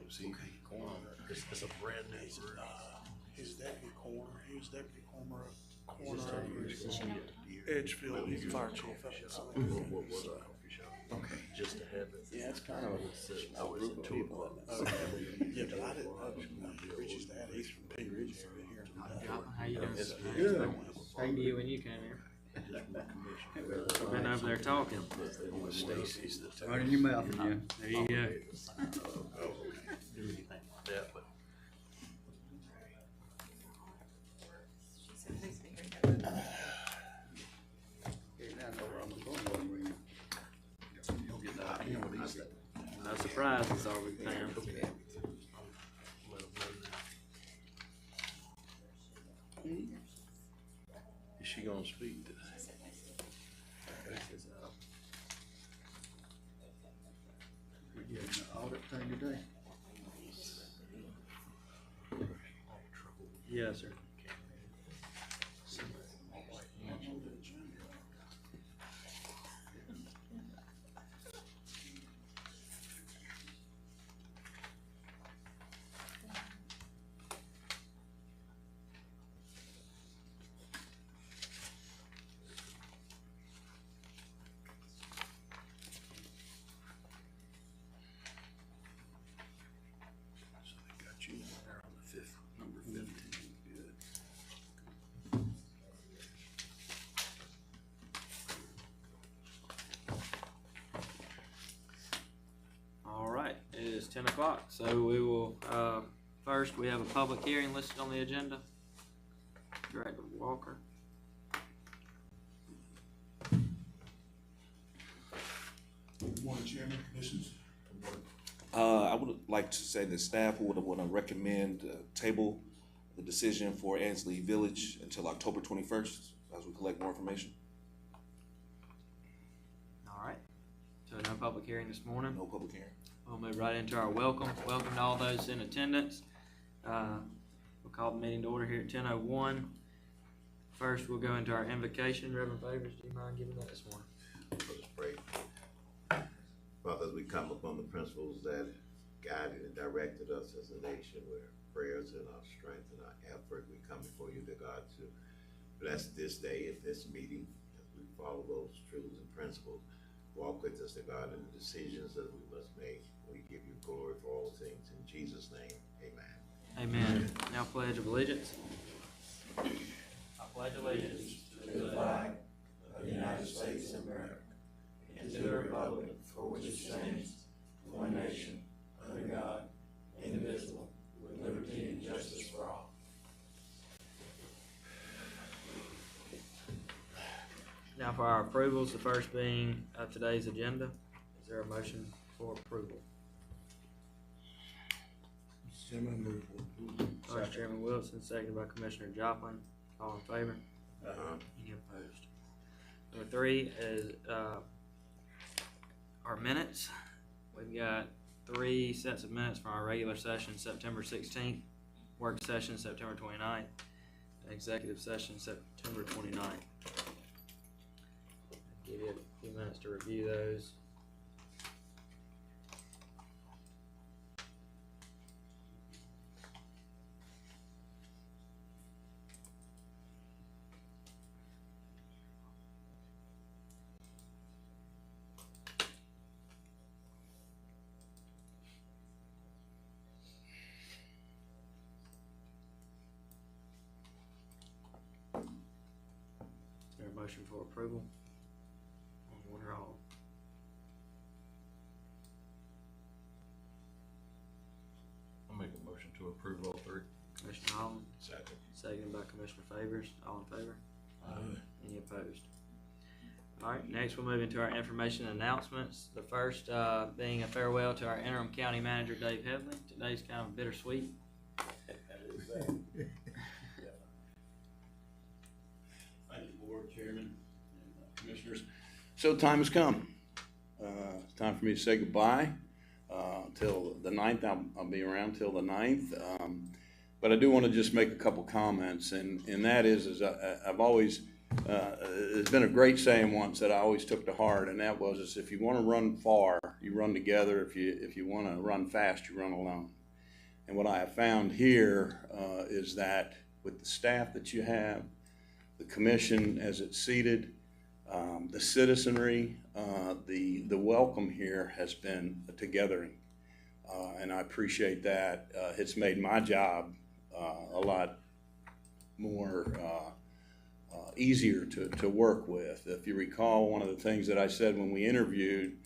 Was he corner? It's a brand new. His deputy coroner, he was deputy coroner Edgefield, he's the fire chief up in Southern. What was it? Okay. Just to have it. Yeah, it's kind of a group of people. Yeah, but I didn't know Richie's dad, he's from P. Ridge area here. How you doing? Good. Thank you when you came here. I've been over there talking. Stacy's the Right in your mouth again. There you go. do anything like that, but No surprises all the time. let him know now. Is she gonna speak today? We're getting an audit thing today. Yes, sir. So they got you there on the fifth, number 15, good. All right, it is 10 o'clock, so we will, first we have a public hearing listed on the agenda. Director Walker. Good morning, Chairman, Commissioners. I would like to say that staff would want to recommend table the decision for Ansley Village until October 21st as we collect more information. All right, so no public hearing this morning. No public hearing. We'll move right into our welcome. Welcome to all those in attendance. We'll call the meeting to order here at 10:01. First, we'll go into our invocation. Reverend Favors, do you mind giving that this morning? Let us pray. Father, as we come upon the principles that guided and directed us as a nation with prayers and our strength and our effort, we come before you, dear God, to bless this day and this meeting as we follow those truths and principles. Walk with us, dear God, in the decisions that we must make. We give you glory for all things. In Jesus' name, amen. Amen. Now pledge of allegiance. I pledge allegiance to the flag of the United States of America and to the republic for which it stands, one nation, under God, indivisible, with liberty and justice for all. Now for our approvals, the first being today's agenda. Is there a motion for approval? Mr. Chairman, I move for approval. Vice Chairman Wilson, seconded by Commissioner Joplin. All in favor? Any opposed? Number 3 is our minutes. We've got 3 sets of minutes from our regular session, September 16th, work session, September 29th, and executive session, September 29th. I'll give you a few minutes to review those. Is there a motion for approval on one or all? I'll make a motion to approve all 3. Commissioner Holland, Second. seconded by Commissioner Favors. All in favor? Aye. Any opposed? All right, next we'll move into our information announcements. The first being a farewell to our interim county manager, Dave Headley. Today's kind of bittersweet. Thank you, Board Chairman and Commissioners. So time has come. It's time for me to say goodbye till the 9th. I'll be around till the 9th. But I do want to just make a couple comments, and that is I've always there's been a great saying once that I always took to heart, and that was, is if you want to run far, you run together. If you want to run fast, you run alone. And what I have found here is that with the staff that you have, the commission as it's seated, the citizenry, the welcome here has been a togethering, and I appreciate that. It's made my job a lot more easier to work with. If you recall, one of the things that I said when we interviewed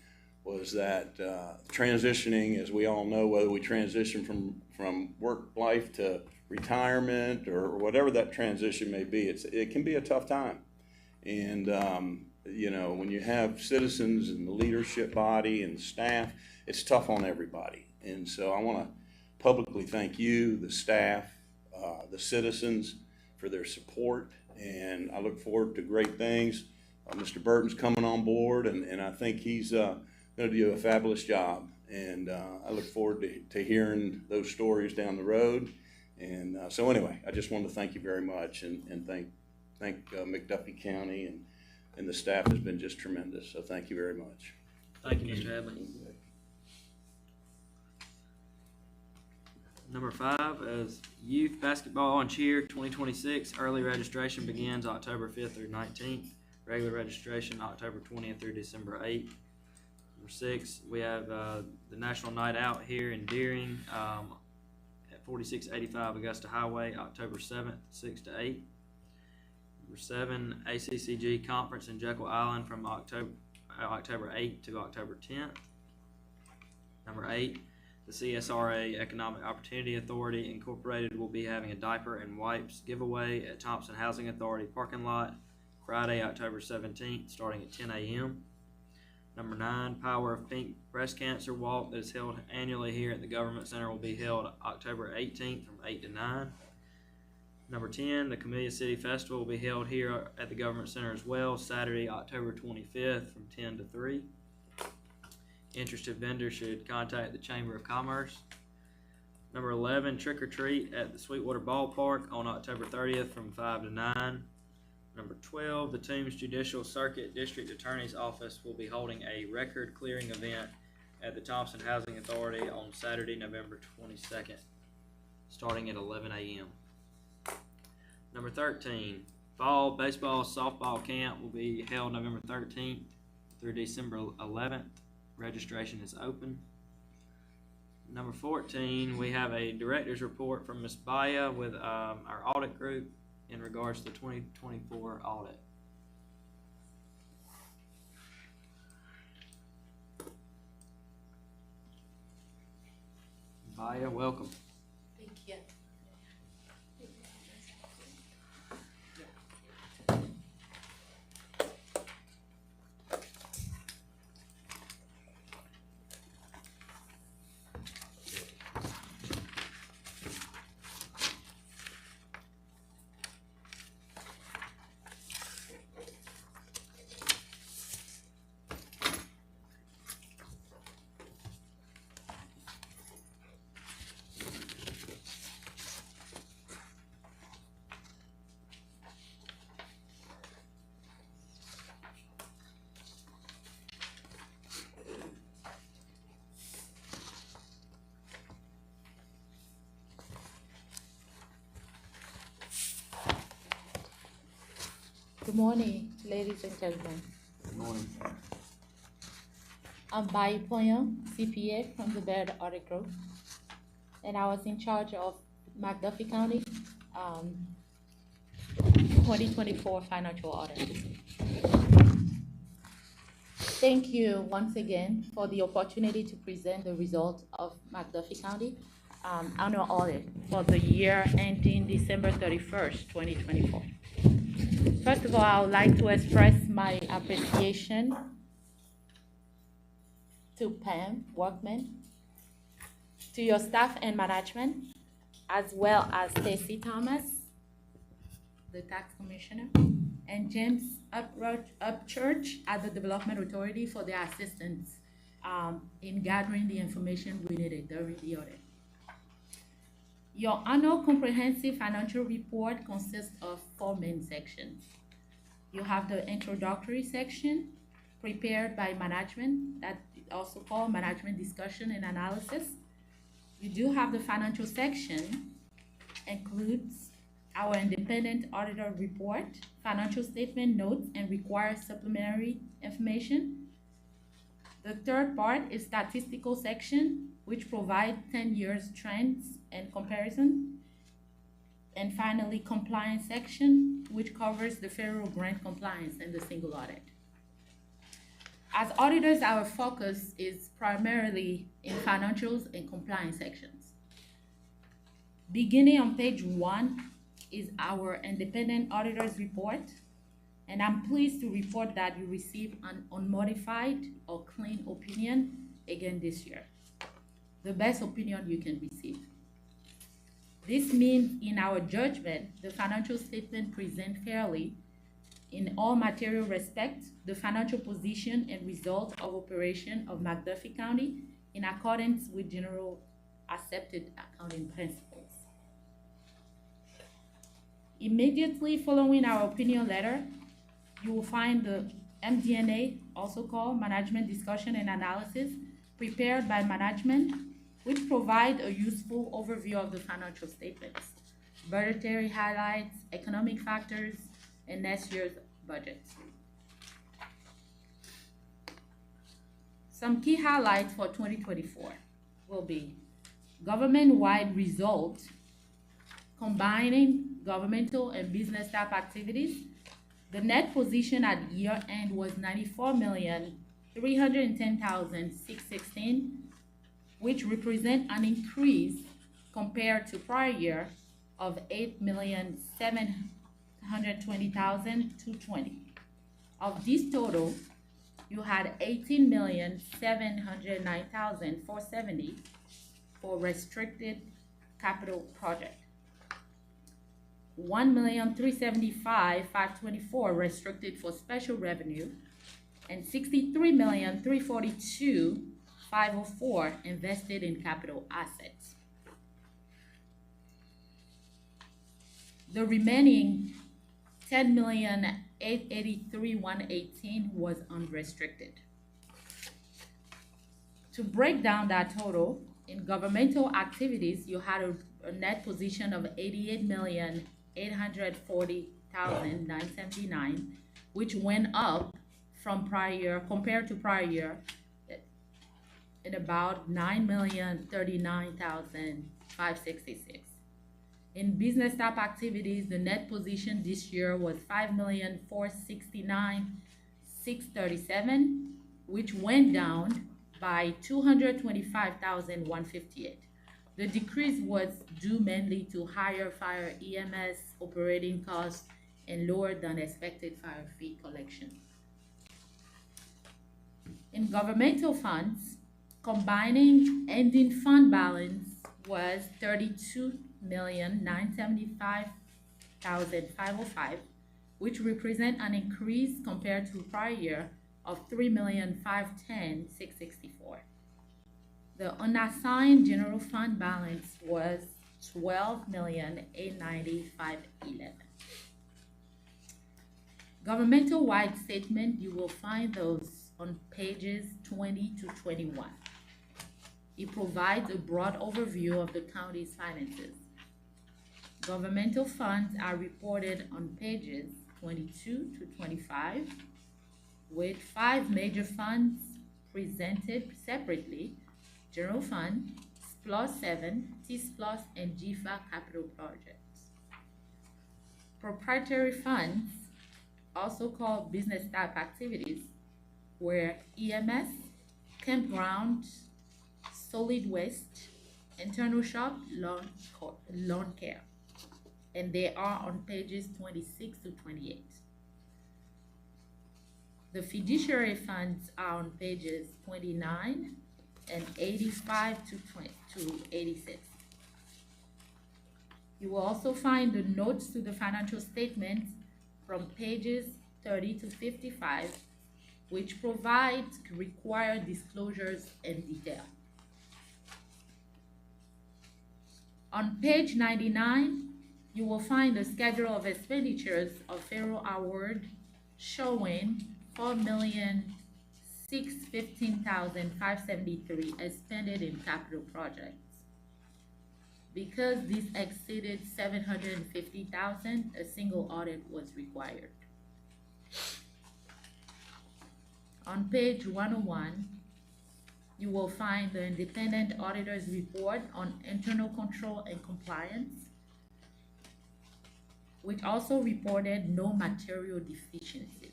was that transitioning, as we all know, whether we transition from work life to retirement or whatever that transition may be, it can be a tough time. And you know, when you have citizens and the leadership body and staff, it's tough on everybody. And so I want to publicly thank you, the staff, the citizens, for their support, and I look forward to great things. Mr. Burton's coming on board, and I think he's going to do a fabulous job. And I look forward to hearing those stories down the road. And so anyway, I just wanted to thank you very much, and thank McDuffie County, and the staff has been just tremendous. So thank you very much. Thank you, Mr. Hadley. Number 5 is Youth Basketball and Cheer 2026. Early registration begins October 5th through 19th. Regular registration October 20th through December 8th. Number 6, we have the National Night Out here in Deering at 4685 Augusta Highway, October 7th, 6 to 8. Number 7, ACCG Conference in Jekyll Island from October 8th to October 10th. Number 8, the CSRA Economic Opportunity Authority Incorporated will be having a diaper and wipes giveaway at Thompson Housing Authority parking lot Friday, October 17th, starting at 10 a.m. Number 9, Power of Pink Breast Cancer Walk that is held annually here at the Government Center will be held October 18th from 8 to 9. Number 10, the Camellia City Festival will be held here at the Government Center as well, Saturday, October 25th from 10 to 3. Interested vendors should contact the Chamber of Commerce. Number 11, Trick or Treat at the Sweetwater Ballpark on October 30th from 5 to 9. Number 12, the Toombs Judicial Circuit District Attorney's Office will be holding a record clearing event at the Thompson Housing Authority on Saturday, November 22nd, starting at 11 a.m. Number 13, Fall Baseball Softball Camp will be held November 13th through December 11th. Registration is open. Number 14, we have a director's report from Ms. Baya with our audit group in regards to the 2024 audit. Baya, welcome. Thank you. Good morning, ladies and gentlemen. Good morning. I'm Bai Poyang, CPA from the Baird Audit Group, and I was in charge of McDuffie County 2024 financial audit. Thank you once again for the opportunity to present the results of McDuffie County annual audit for the year ending December 31st, 2024. First of all, I would like to express my appreciation to Pam Workman, to your staff and management, as well as Stacy Thomas, the tax commissioner, and James Upchurch at the Development Authority for their assistance in gathering the information we needed during the audit. Your annual comprehensive financial report consists of 4 main sections. you have the introductory section prepared by management, that is also called management discussion and analysis. You do have the financial section, includes our independent auditor report, financial statement notes, and requires supplementary information. The third part is statistical section, which provides 10 years trends and comparison. And finally, compliance section, which covers the federal grant compliance and the single audit. As auditors, our focus is primarily in financials and compliance sections. Beginning on page 1 is our independent auditor's report, and I'm pleased to report that you received an unmodified or clean opinion again this year. The best opinion you can receive. This means, in our judgment, the financial statement present fairly, in all material respects, the financial position and result of operation of McDuffie County in accordance with general accepted accounting principles. Immediately following our opinion letter, you will find the MD&A, also called Management Discussion and Analysis, prepared by management, which provide a useful overview of the financial statements, budgetary highlights, economic factors, and next year's budget. Some key highlights for 2024 will be government-wide results combining governmental and business type activities. The net position at year end was $94,310,616, which represent an increase compared to prior year of $8,720,220. Of this total, you had $18,709,470 for restricted capital project, $1,375,524 restricted for special revenue, and $63,342,504 invested in capital assets. The remaining $10,883,118 was unrestricted. To break down that total, in governmental activities, you had a net position of $88,840,979, which went up from prior year, compared to prior year, in about $9,039,566. In business type activities, the net position this year was $5,469,637, which went down by $225,158. The decrease was due mainly to higher fire EMS operating costs and lower than expected fire fee collection. In governmental funds, combining ending fund balance was $32,975,505, which represent an increase compared to prior year of $3,510,664. The unassigned general fund balance was $12,890,511. Governmental-wide statement, you will find those on pages 20 to 21. It provides a broad overview of the county's finances. Governmental funds are reported on pages 22 to 25, with 5 major funds presented separately: General Fund, SPLOS 7, T-SPLOS, and GFA capital projects. Proprietary funds, also called business type activities, were EMS, campground, solid waste, internal shop, lawn care, and they are on pages 26 to 28. The fiduciary funds are on pages 29 and 85 to 86. You will also find the notes to the financial statements from pages 30 to 55, which provide required disclosures and detail. On page 99, you will find the schedule of expenditures of federal award showing $4,615,573 expended in capital projects. Because this exceeded $750,000, a single audit was required. On page 101, you will find the independent auditor's report on internal control and compliance, which also reported no material deficiencies.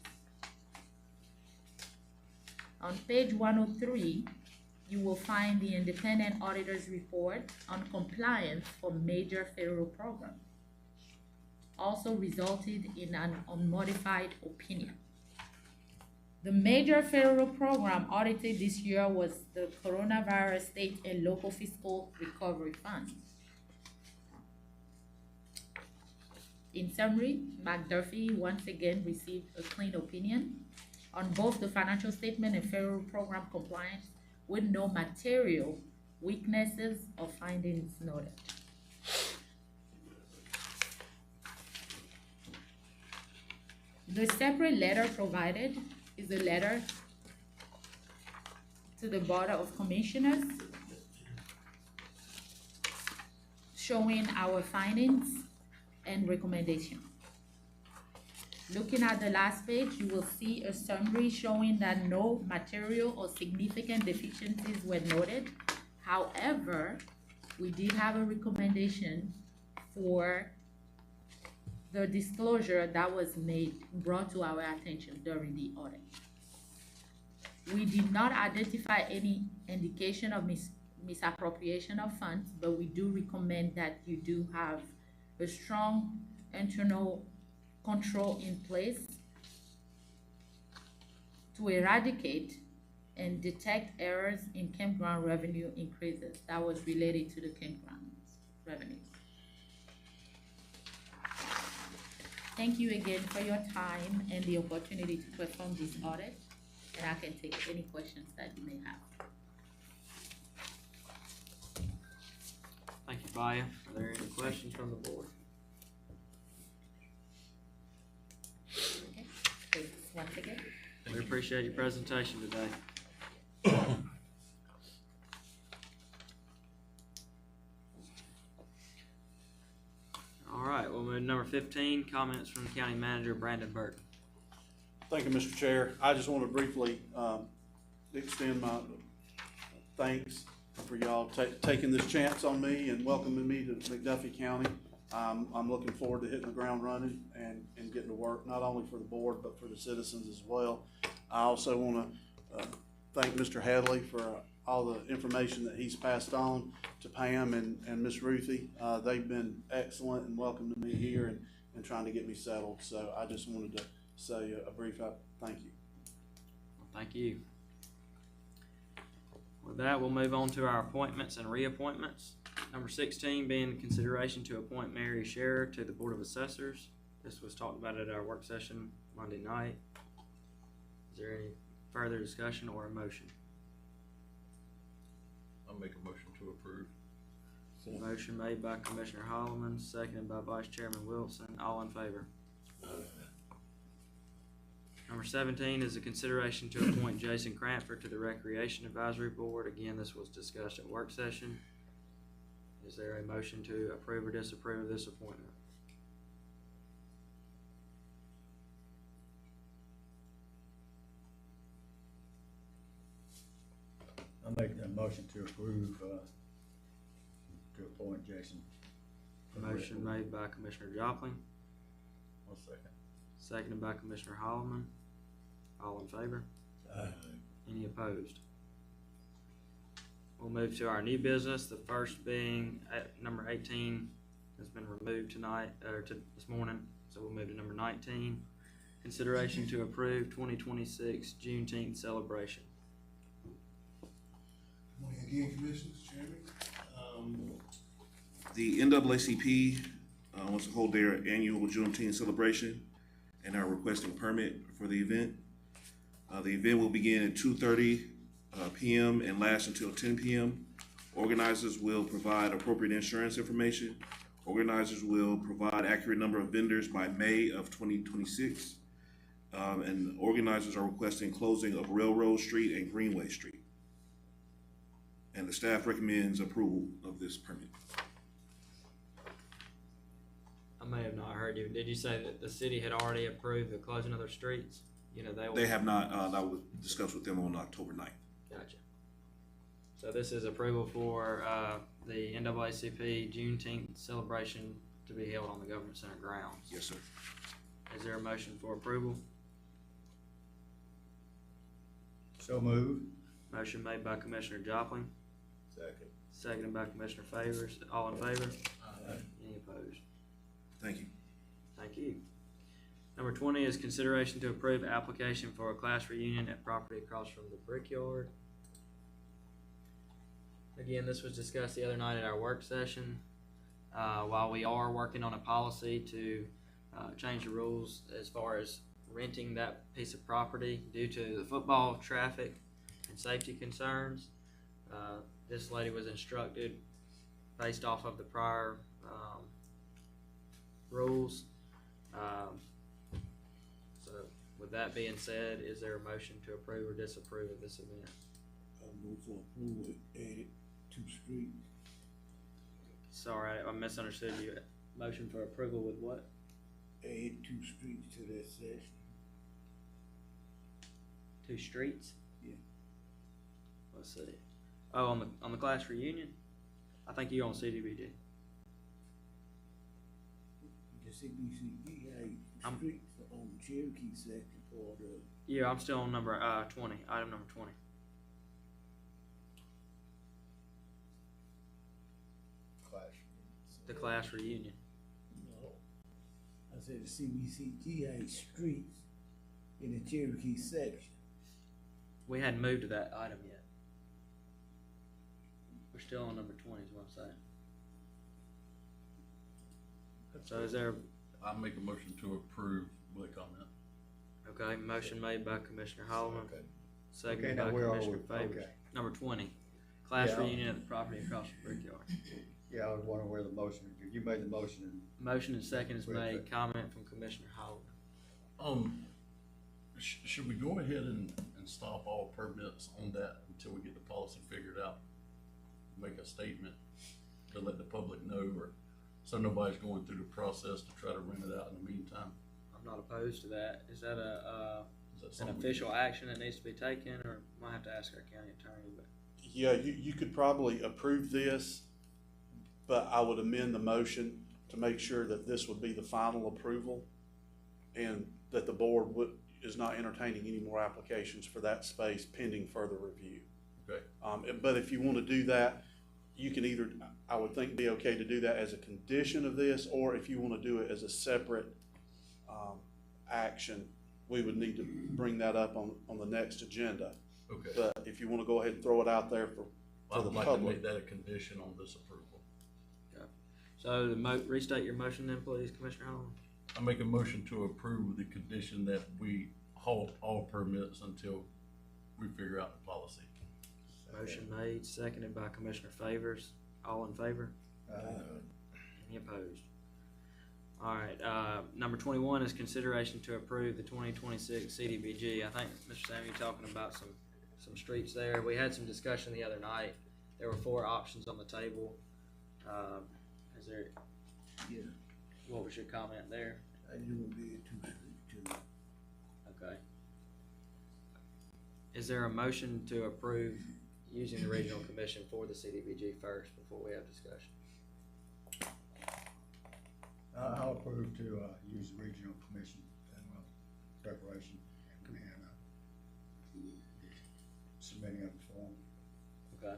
On page 103, you will find the independent auditor's report on compliance for major federal programs, also resulted in an unmodified opinion. The major federal program audited this year was the Coronavirus State and Local Fiscal Recovery Fund. In summary, McDuffie once again received a clean opinion on both the financial statement and federal program compliance, with no material weaknesses or findings noted. The separate letter provided is a letter to the Board of Commissioners showing our findings and recommendation. Looking at the last page, you will see a summary showing that no material or significant deficiencies were noted. However, we did have a recommendation for the disclosure that was brought to our attention during the audit. We did not identify any indication of misappropriation of funds, but we do recommend that you do have a strong internal control in place to eradicate and detect errors in campground revenue increases that was related to the campground revenues. Thank you again for your time and the opportunity to perform this audit, and I can take any questions that you may have. Thank you, Baya. Are there any questions from the board? Okay, thanks once again. We appreciate your presentation today. All right, we'll move to number 15, comments from the county manager, Brandon Burton. Thank you, Mr. Chair. I just want to briefly extend my thanks for y'all taking this chance on me and welcoming me to McDuffie County. I'm looking forward to hitting the ground running and getting to work, not only for the board, but for the citizens as well. I also want to thank Mr. Hadley for all the information that he's passed on to Pam and Miss Ruthie. They've been excellent in welcoming me here and trying to get me settled. So I just wanted to say a brief thank you. Well, thank you. With that, we'll move on to our appointments and reappointments. Number 16 being consideration to appoint Mary Scherer to the Board of Assessors. This was talked about at our work session Monday night. Is there any further discussion or a motion? I'll make a motion to approve. Motion made by Commissioner Holloman, seconded by Vice Chairman Wilson. All in favor? Number 17 is a consideration to appoint Jason Cranford to the Recreation Advisory Board. Again, this was discussed at work session. Is there a motion to approve or disapprove of this appointment? I'll make that motion to approve, to appoint Jason. Motion made by Commissioner Joplin, I'll second. seconded by Commissioner Holloman. All in favor? Any opposed? We'll move to our new business, the first being number 18 has been removed tonight, or this morning, so we'll move to number 19. Consideration to approve 2026 Juneteenth celebration. Good morning again, Commissioners, Chairman. The NAACP wants to hold their annual Juneteenth celebration and are requesting permit for the event. The event will begin at 2:30 p.m. and last until 10 p.m. Organizers will provide appropriate insurance information. Organizers will provide accurate number of vendors by May of 2026. and organizers are requesting closing of Railroad Street and Greenway Street. And the staff recommends approval of this permit. I may have not heard you. Did you say that the city had already approved the closing of their streets? You know, they will. They have not, that was discussed with them on October 9th. Gotcha. So this is approval for, the NAACP Juneteenth celebration to be held on the Government Center grounds. Yes, sir. Is there a motion for approval? So moved. Motion made by Commissioner Joplin, Second. seconded by Commissioner Favors. All in favor? Any opposed? Thank you. Thank you. Number 20 is consideration to approve application for a class reunion at property across from the Brickyard. Again, this was discussed the other night at our work session. While we are working on a policy to change the rules as far as renting that piece of property due to the football traffic and safety concerns, this lady was instructed based off of the prior rules. So with that being said, is there a motion to approve or disapprove of this event? I move for approval, added 2 streets. Sorry, I misunderstood you. Motion for approval with what? Add 2 streets to that session. 2 streets? Yeah. Let's see. Oh, on the class reunion? I think you're on CDBG. The CBCD had streets on the Cherokee section part of. Yeah, I'm still on number 20, item number 20. The class reunion. No. I said the CBCG had streets in the Cherokee section. We hadn't moved to that item yet. We're still on number 20 is what I'm saying. So is there, I make a motion to approve with a comment. okay, motion made by Commissioner Holloman, Okay, seconded now by where are Commissioner we? Favors. Okay. Number 20, class Yeah. reunion at the property across from Brickyard. yeah, I was wondering where the motion, you made the motion and Motion and second is Wait, made, wait. comment from Commissioner Holloman. Should we go ahead and stop all permits on that until we get the policy figured out? Make a statement to let the public know, or so nobody's going through the process to try to rent it out in the meantime? I'm not opposed to that. Is that Is that an something we official action that needs to be taken, or might have to ask our county attorney, but Yeah, you could probably approve this, but I would amend the motion to make sure that this would be the final approval and that the board is not entertaining any more applications for that space pending further review. Okay. But if you want to do that, you can either, I would think, be okay to do that as a condition of this, or if you want to do it as a separate action, we would need to bring that up on the next agenda. Okay. But if you want to go ahead and throw it out there for I the would like to public. make that a condition on this approval. so restate your motion then, please, Commissioner Holloman. I make a motion to approve the condition that we halt all permits until we figure out the policy. Motion made, seconded by Commissioner Favors. All in favor? Any opposed? All right, number 21 is consideration to approve the 2026 CDBG. I think, Mr. Sam, you're talking about some streets there. We had some discussion the other night. There were 4 options on the table. Is there, Yeah, what was your comment there? I just want to be add 2 streets to it. Okay. Is there a motion to approve using the regional commission for the CDBG first before we have discussion? I'll approve to, use the regional commission and, preparation and, submitting of the form. Okay.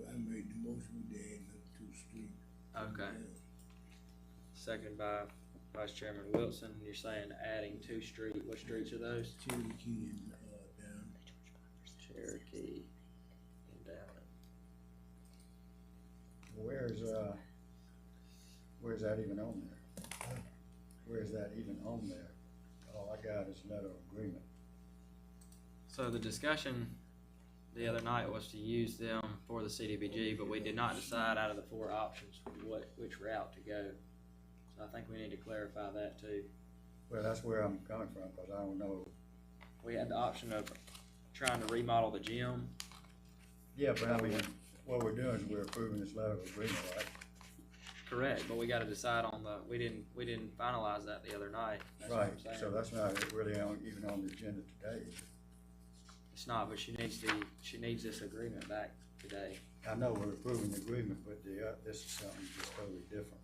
I made the motion with the add of 2 streets. Okay. Second by Vice Chairman Wilson. You're saying adding 2 streets. What streets are those? Cherokee and, down. Cherokee and Downey. Where's that even on there? Where's that even on there? All I got is letter of agreement. So the discussion the other night was to use them for the CDBG, but we did not decide out of the 4 options which route to go. So I think we need to clarify that too. Well, that's where I'm coming from, cause I don't know. We had the option of trying to remodel the gym. Yeah, but I mean, what we're doing is we're approving this letter of agreement, right? Correct, but we gotta decide on we didn't finalize that the other night. That's what Right, I'm saying. so that's not really even on the agenda today. It's not, but she needs this agreement back today. I know we're approving the agreement, but this is something just totally different.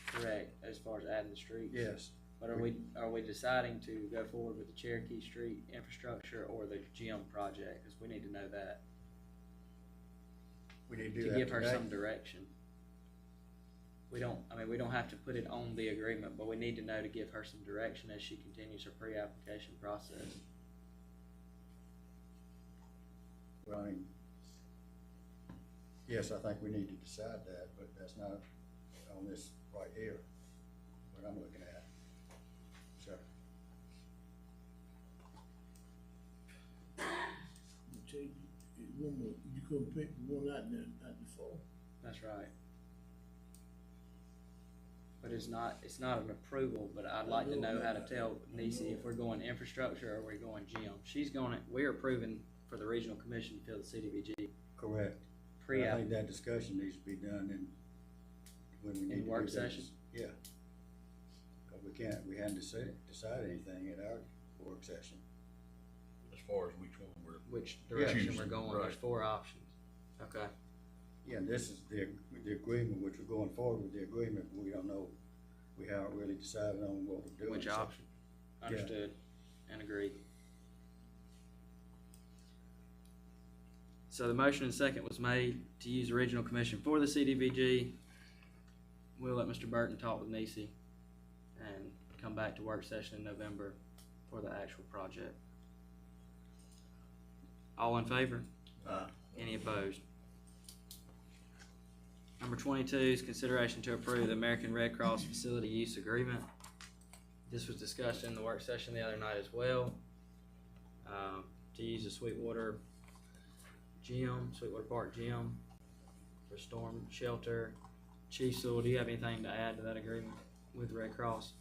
Correct, as far as adding the streets. Yes. But are we deciding to go forward with the Cherokee Street infrastructure or the gym project? Cause we need to know that. We need to do To that give her today. some direction. We don't have to put it on the agreement, but we need to know to give her some direction as she continues her pre-application process. Well, I mean, yes, I think we need to decide that, but that's not on this right here, what I'm looking at. So, Okay, you gonna pick one out the four? That's right. But it's not an approval, but I'd like to know how to tell Nisi if we're going infrastructure or we're going gym. We're approving for the regional commission to fill the CDBG. correct. I think that discussion needs to be done when we need to do work this. session? Yeah. Cause we hadn't decided anything at our work session. As far as which one we're. Which direction we're choosing, going, right. there's 4 options. Okay, Yeah, and this is the agreement, which we're going forward with the agreement, we don't know, we haven't really decided on what we're doing. which so- option? Understood and agreed. So the motion and second was made to use the regional commission for the CDBG. We'll let Mr. Burton talk with Nisi and come back to work session in November for the actual project. All in favor? Any opposed? Number 22 is consideration to approve the American Red Cross Facility Use Agreement. This was discussed in the work session the other night as well. To use the Sweetwater Park Gym for storm shelter. Chief Sewell, do you have anything to add to that agreement with Red Cross?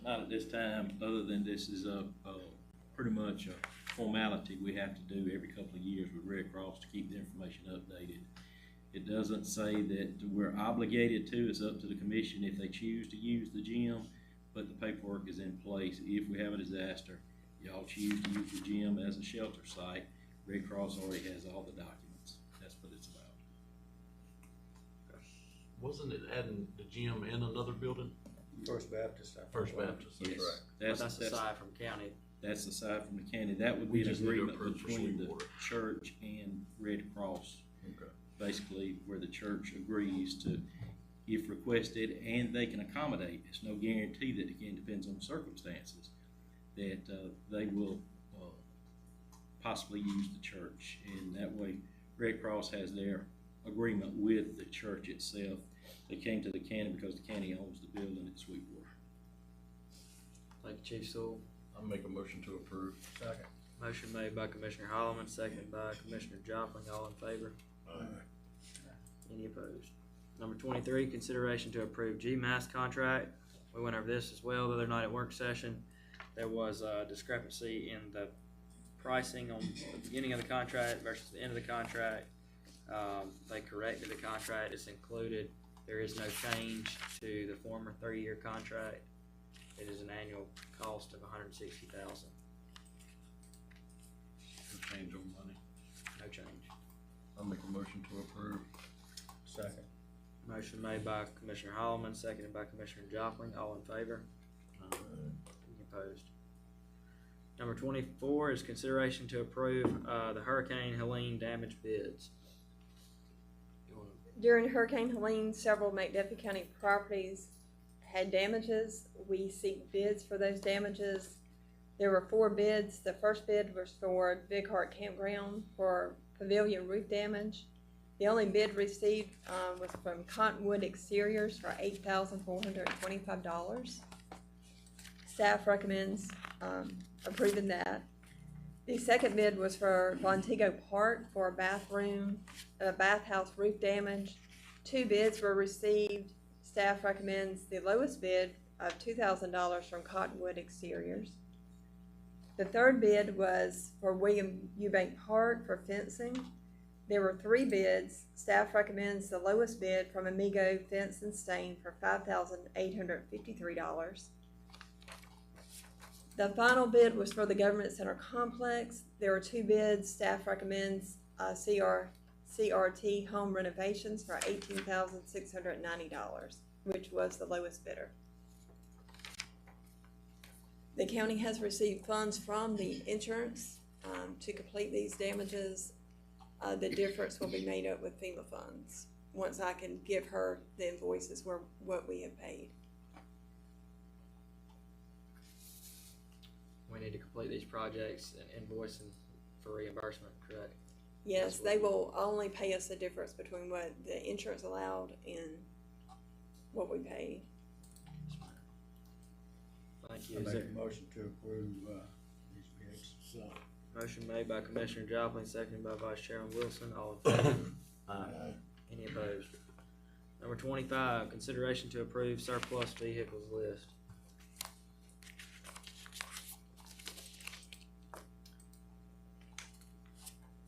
Not at this time, other than this is pretty much a formality we have to do every couple of years with Red Cross to keep the information updated. It doesn't say that we're obligated to, it's up to the commission if they choose to use the gym, but the paperwork is in place. If we have a disaster, y'all choose to use the gym as a shelter site, Red Cross already has all the documents. That's what it's about. Wasn't it adding the gym in another building? First Baptist. First Baptist, that's Yes. right. That's aside from county. That's aside from the county. That would We be an just need to agreement approve for between the Sweetwater. church and Red Cross. Okay. Basically, where the church agrees to, if requested, and they can accommodate. It's no guarantee that, again, depends on circumstances, that they will possibly use the church. And that way, Red Cross has their agreement with the church itself. They came to the county because the county owns the building at Sweetwater. Thank you, Chief Sewell. I'll make a motion to approve. Second. Motion made by Commissioner Holloman, seconded by Commissioner Joplin. All in favor? Any opposed? Number 23, consideration to approve GMAS contract. We went over this as well the other night at work session. There was a discrepancy in the pricing on the beginning of the contract versus the end of the contract. They corrected the contract. It's included. There is no change to the former 30-year contract. It is an annual cost of $160,000. No change on money. No change. I'll make a motion to approve. Second. Motion made by Commissioner Holloman, seconded by Commissioner Joplin. All in favor? Any opposed? Number 24 is consideration to approve the Hurricane Helene damage bids. You wanna- During Hurricane Helene, several McDuffie County properties had damages. We seek bids for those damages. There were 4 bids. The first bid was for Big Heart Campground for pavilion roof damage. The only bid received was from Cottonwood Exteriors for $8,425. Staff recommends approving that. The second bid was for Montego Park for a bathhouse roof damage. 2 bids were received. staff recommends the lowest bid of $2,000 from Cottonwood Exteriors. The third bid was for William Eubank Park for fencing. There were 3 bids. Staff recommends the lowest bid from Amigo Fence and Stain for $5,853. The final bid was for the Government Center Complex. There were 2 bids. Staff recommends CRT Home Renovations for $18,690, which was the lowest bidder. The county has received funds from the insurance to complete these damages. The difference will be made up with FEMA funds once I can give her the invoices for what we have paid. We need to complete these projects and invoice them for reimbursement, correct? Yes, they will only pay us the difference between what the insurance allowed and what we paid. Thank you. I Is make there a motion to approve, these bids. So, motion made by Commissioner Joplin, seconded by Vice Chairman Wilson, all in favor? Any opposed? Number 25, consideration to approve surplus vehicles list.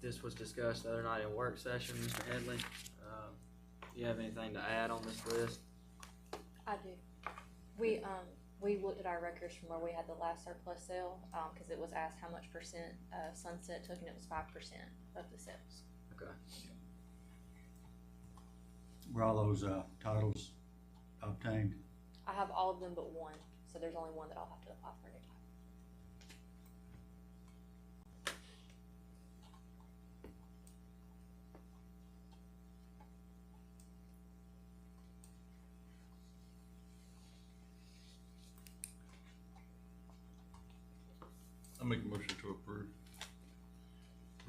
This was discussed the other night in work session, Mr. Headley. Do you have anything to add on this list? I do. We looked at our records from where we had the last surplus sale, cause it was asked how much percent, Sunset took, and it was 5% of the sales. Okay. Were all those, titles obtained? I have all of them but one, so there's only one that I'll have to apply for a new title. I make a motion to approve.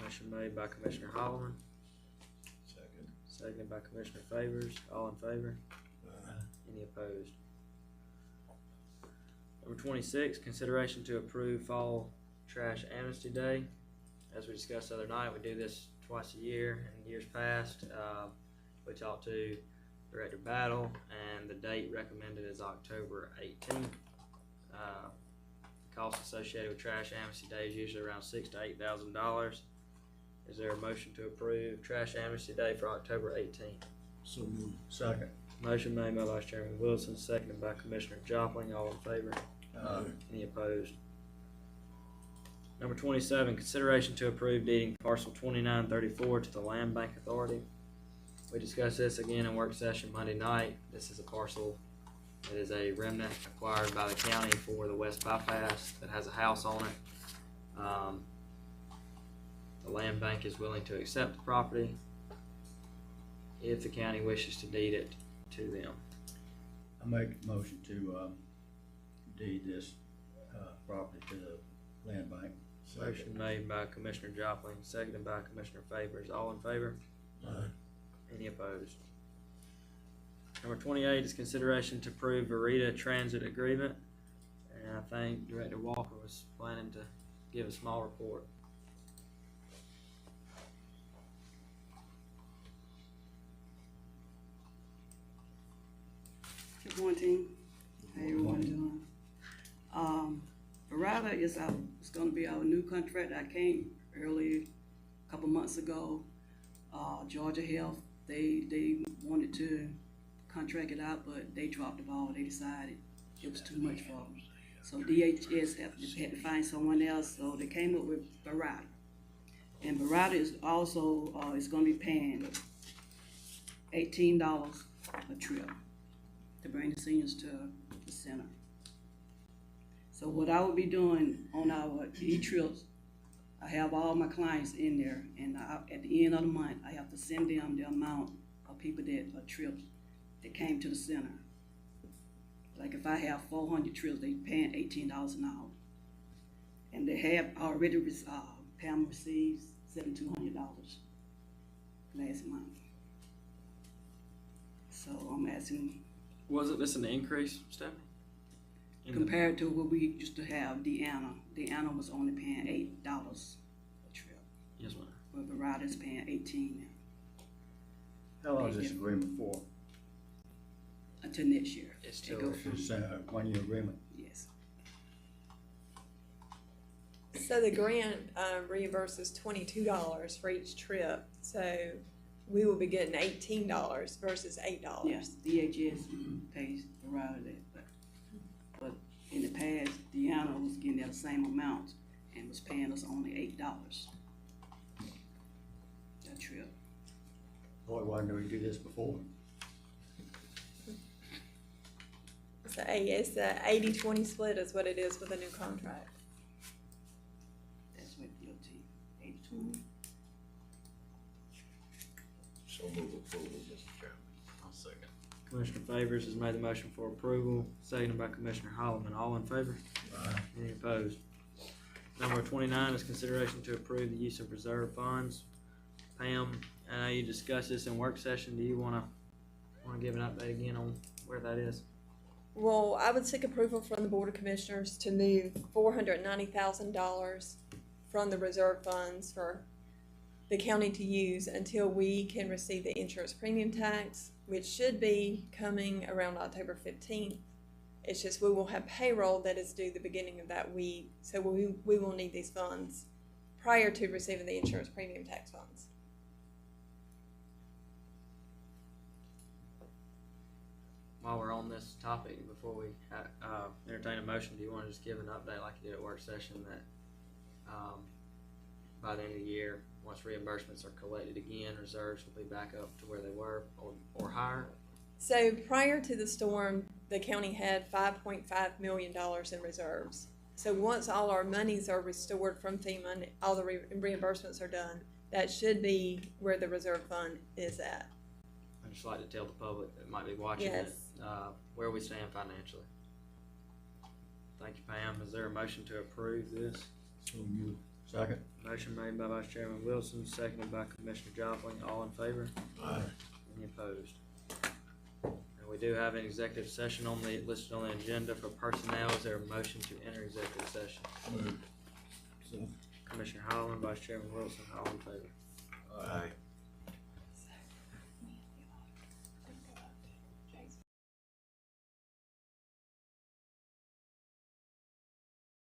Motion made by Commissioner Holloman, Second. seconded by Commissioner Favors, all in favor? Any opposed? Number 26, consideration to approve Fall Trash Amnesty Day. As we discussed the other night, we do this twice a year in years past. We talked to Director Battle, and the date recommended is October 18th. Cost associated with Trash Amnesty Day is usually around $6,000 to $8,000. Is there a motion to approve Trash Amnesty Day for October 18th? so moved. Second. Motion made by Vice Chairman Wilson, seconded by Commissioner Jopling, all in favor? Any opposed? Number 27, consideration to approve deeding parcel 2934 to the Land Bank Authority. We discussed this again in work session Monday night. This is a parcel that is a remnant acquired by the county for the West Bypass that has a house on it. The land bank is willing to accept the property if the county wishes to deed it to them. I make a motion to, deed this, property to the land bank. Motion made by Commissioner Jopling, seconded by Commissioner Favors. All in favor? Any opposed? Number 28 is consideration to approve Verita Transit Agreement. And I think Director Walker was planning to give a small report. Good morning, team. How everyone doing? Verita is gonna be our new contract. I came early, a couple months ago. Georgia Health, they wanted to contract it out, but they dropped the ball. They decided it was too much for them. So DHS had to find someone else, so they came up with Verita. And Verita is also, is gonna be paying $18 a trip to bring the seniors to the center. So what I will be doing on our e-trips, I have all my clients in there, and at the end of the month, I have to send them the amount of people that trips that came to the center. Like if I have 400 trips, they paying $18 an hour. And they have already, Pam received $7,200 last month. So I'm asking, Wasn't this an increase, Stephanie? compared to what we used to have, Deanna was only paying $8 a trip. Yes, ma'am. But Verita's paying $18 now. How long is this agreement for? until next year. It's They till- go from, It's a one-year agreement. yes. So the grant reimburses $22 for each trip, so we will be getting $18 versus $8. Yes, DHS pays the ride of that, but in the past, Deanna was getting that same amount and was paying us only $8. That trip. Boy, why didn't we do this before? So it's a 80-20 split is what it is with a new contract. That's what DOT, 80-20. So move approval, Mr. Chairman. I'll second. Commissioner Favors has made the motion for approval, seconded by Commissioner Holloman. All in favor? Any opposed? Number 29 is consideration to approve the use of reserve funds. Pam, I know you discussed this in work session. Do you wanna give an update again on where that is? Well, I would seek approval from the Board of Commissioners to move $490,000 from the reserve funds for the county to use until we can receive the insurance premium tax, which should be coming around October 15th. It's just we will have payroll that is due the beginning of that week, so we will need these funds prior to receiving the insurance premium tax funds. While we're on this topic, before we entertain a motion, do you wanna just give an update like you did at work session that by the end of the year, once reimbursements are collected again, reserves will be back up to where they were or higher? So prior to the storm, the county had $5.5 million in reserves. So once all our monies are restored from FEMA and all the reimbursements are done, that should be where the reserve fund is at. I'd just like to tell the public that might be watching Yes. that, where we stand financially. Thank you, Pam. Is there a motion to approve this? So you, second? Motion made by Vice Chairman Wilson, seconded by Commissioner Jopling. All in favor? Aye. Any opposed? And we do have an executive session listed on the agenda for personnel. Is there a motion to enter executive session? Moved. Commissioner Holland, Vice Chairman Wilson, all in favor? Aye.